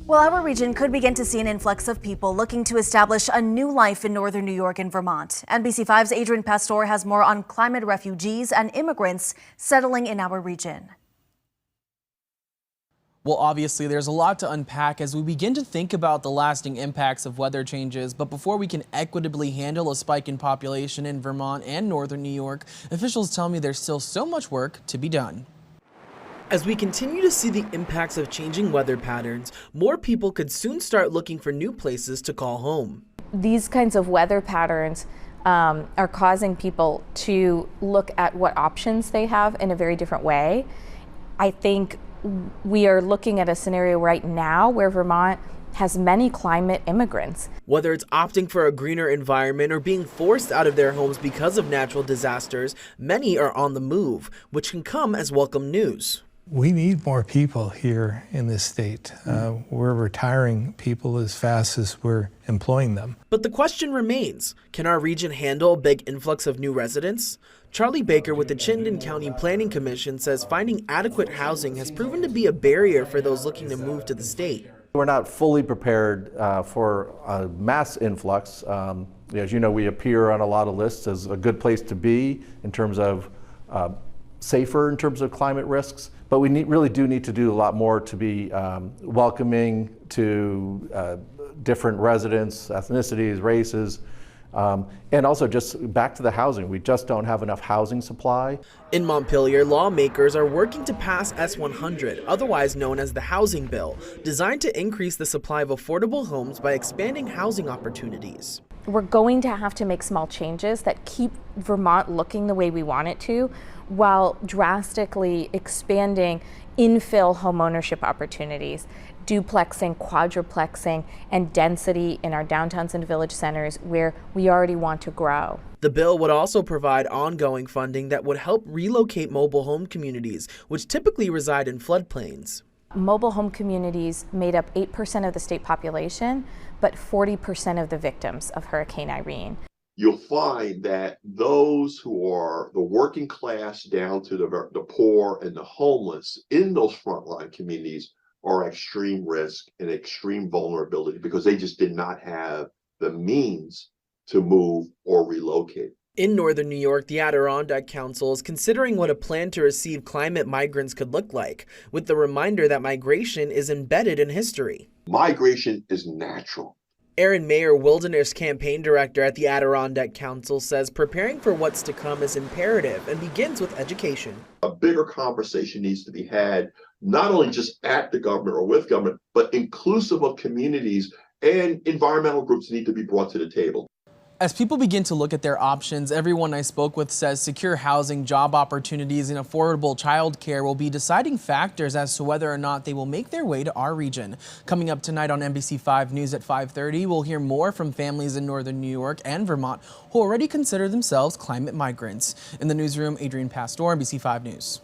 Well, our region could begin to see an influx of people looking to establish a new life in northern New York and Vermont. NBC5's Adrian Pastor has more on climate refugees and immigrants settling in our region. Well, obviously, there's a lot to unpack as we begin to think about the lasting impacts of weather changes. But before we can equitably handle a spike in population in Vermont and northern New York, officials tell me there's still so much work to be done. As we continue to see the impacts of changing weather patterns, more people could soon start looking for new places to call home. These kinds of weather patterns are causing people to look at what options they have in a very different way. I think we are looking at a scenario right now where Vermont has many climate immigrants. Whether it's opting for a greener environment or being forced out of their homes because of natural disasters, many are on the move, which can come as welcome news. We need more people here in this state. We're retiring people as fast as we're employing them. But the question remains, can our region handle a big influx of new residents? Charlie Baker with the Chittenden County Planning Commission says finding adequate housing has proven to be a barrier for those looking to move to the state. We're not fully prepared for a mass influx. As you know, we appear on a lot of lists as a good place to be in terms of safer in terms of climate risks, but we really do need to do a lot more to be welcoming to different residents, ethnicities, races, and also just back to the housing. We just don't have enough housing supply. In Montpelier, lawmakers are working to pass S-100, otherwise known as the Housing Bill, designed to increase the supply of affordable homes by expanding housing opportunities. We're going to have to make small changes that keep Vermont looking the way we want it to, while drastically expanding infill homeownership opportunities, duplexing, quadruplexing, and density in our downtowns and village centers where we already want to grow. The bill would also provide ongoing funding that would help relocate mobile home communities, which typically reside in floodplains. Mobile home communities made up 8% of the state population, but 40% of the victims of Hurricane Irene. You'll find that those who are the working class down to the poor and the homeless in those frontline communities are at extreme risk and extreme vulnerability because they just did not have the means to move or relocate. In northern New York, the Adirondack Council is considering what a plan to receive climate migrants could look like, with the reminder that migration is embedded in history. Migration is natural. Aaron Mayer, Wilderness Campaign Director at the Adirondack Council, says preparing for what's to come is imperative and begins with education. A bigger conversation needs to be had, not only just at the government or with government, but inclusive of communities, and environmental groups need to be brought to the table. As people begin to look at their options, everyone I spoke with says secure housing, job opportunities, and affordable childcare will be deciding factors as to whether or not they will make their way to our region. Coming up tonight on NBC5 News at 5:30, we'll hear more from families in northern New York and Vermont who already consider themselves climate migrants. In the newsroom, Adrian Pastor, NBC5 News.